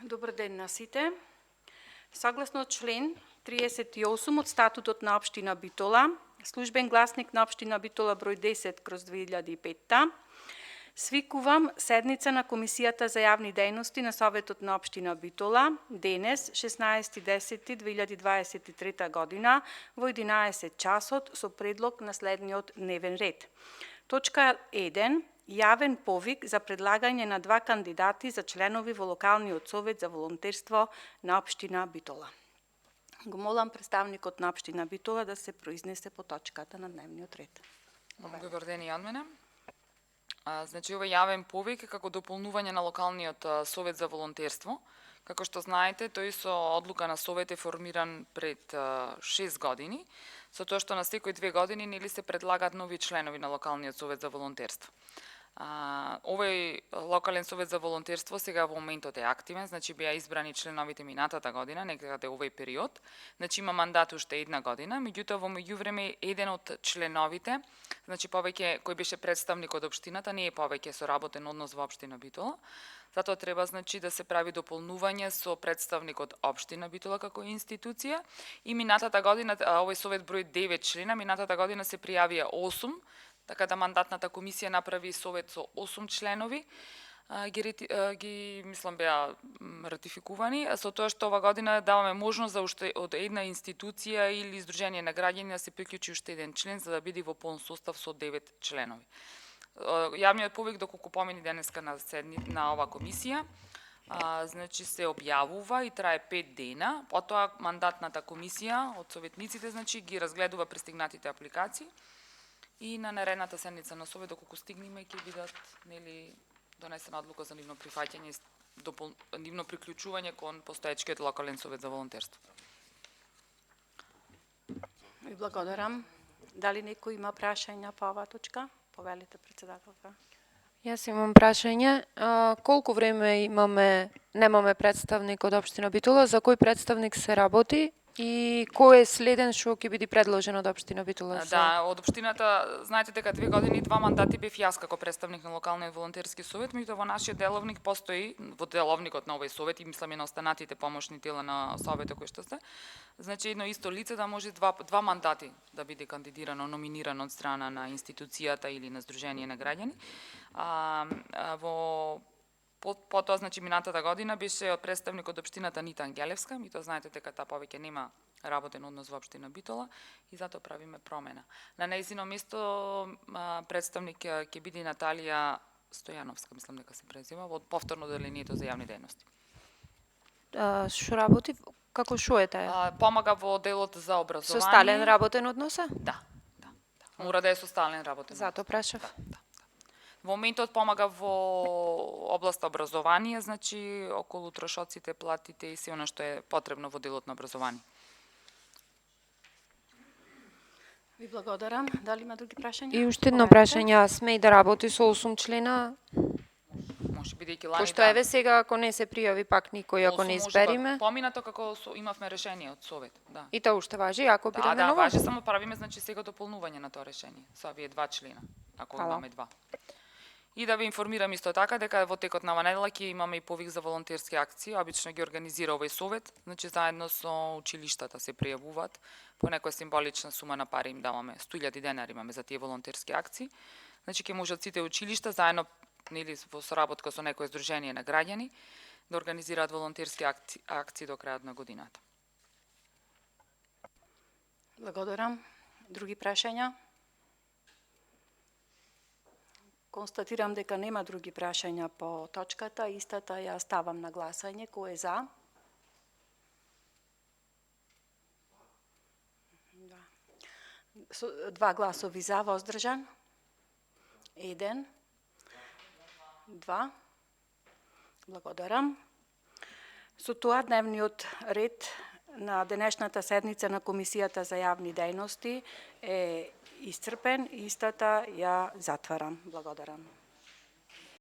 Добар ден на сите. Согласно член 38 од Статутот на општина Битола, службен гласник на општина Битола број 10/2005, свикувам седница на Комисијата за јавни дејности на Советот на општина Битола денес 16.10.2023 година во 11 часот со предлог на следниот дневен ред. Точка 1. Јавен повик за предлагање на 2 кандидати за членови во локалниот совет за волонтерство на општина Битола. Го молам представникот на општина Битола да се произнесе по точката на дневниот ред. Добар ден и од мене. Значи, овој јавен повик е како дополнување на локалниот совет за волонтерство. Како што знаете, тој со одлука на совет е формиран пред 6 години, со тоа што на секои 2 години нели се предлагаат нови членови на локалниот совет за волонтерство. Овој локален совет за волонтерство сега во моментот е активен, значи беа избрани членовите минатата година, некаде овој период. Значи има мандат уште 1 година, меѓутоа во меѓувреме еден од членовите, значи повеќе кој беше представник од општината, не е повеќе со работен однос во општина Битола. Затоа треба значи да се прави дополнување со представник од општина Битола како институција и минатата година овој совет број 9 члена, минатата година се пријавија 8. Така да мандатната комисија направи совет со 8 членови, ги мислам беа ратификувани, а со тоа што ова година даваме можност за уште од една институција или издружение на граѓани да се приклучи уште еден член за да биде во полн состав со 9 членови. Јавниот повик доколку помени денеска на ова комисија, значи се објавува и трае 5 дена, потоа мандатната комисија од советниците значи ги разгледува пристигнатите апликации. И на наредната седница на совет, доколку стигнеме, ќе бидат нели донесена одлука за нивно прифаќање и нивно приклучување кон постоечкиот локален совет за волонтерство. Ви благодарам. Дали некој има прашања по оваа точка? Повелите, председателка. Јас имам прашање. Колку време немаме представник од општина Битола, за кој представник се работи? И кој е следен што ќе биде предложен од општина Битола? Да, од општината, знаете дека 2 години 2 мандати бев јас како представник на локалниот волонтерски совет, меѓутоа во нашиот деловник постои, во деловникот на овој совет и мислам и на останатите помошни тела на советот кои што се, значи едно исто лице да може 2 мандати да биде кандидирано, номинирано од страна на институцијата или на здружение на граѓани. Потоа, значи, минатата година беше од представник од општината Нита Ангелевска, и тоа знаете дека таа повеќе нема работен однос во општина Битола и затоа правиме промена. На нејзино место представник ќе биде Наталија Стојановска, мислам дека се презива, од повторно делението за јавни дејности. Што работи? Како шо е таа? Помага во делот за образование. Со стален работен однос? Да. Мора да е со стален работен однос. Затоа прашав. Да. Во моментот помага во област образование, значи околу трошоците, платите и се она што е потребно во делот на образование. Ви благодарам. Дали има други прашања? И уште едно прашање, сме и да работи со 8 члена? Може бидејќи лани. Пошто еве сега ако не се пријави пак никој, ако не избериме. Поминато како имавме решение од совет, да. И тоа уште важи, ако биде Да, менува? важи, само правиме значи сега дополнување на тоа решение со овие 2 члена, ако имаме 2. И да ви информирам исто така дека во текот на ова недела ќе имаме и повик за волонтерски акции, обично ги организира овој совет, значи заедно со училиштата се пријавуваат, по некоја символична сума на пари им даваме, 100.000 денари имаме за тие волонтерски акции. Значи ќе можат сите училишта заедно нели во соработка со некое здружение на граѓани да организираат волонтерски акции до крајот на годината. Благодарам. Други прашања? Констатирам дека нема други прашања по точката, истата ја ставам на гласање. Кој е за? Да. 2 гласови за, воздржан? 1. 2. Благодарам. Со тоа дневниот ред на денешната седница на Комисијата за јавни дејности е исцрпен и истата ја затварам. Благодарам.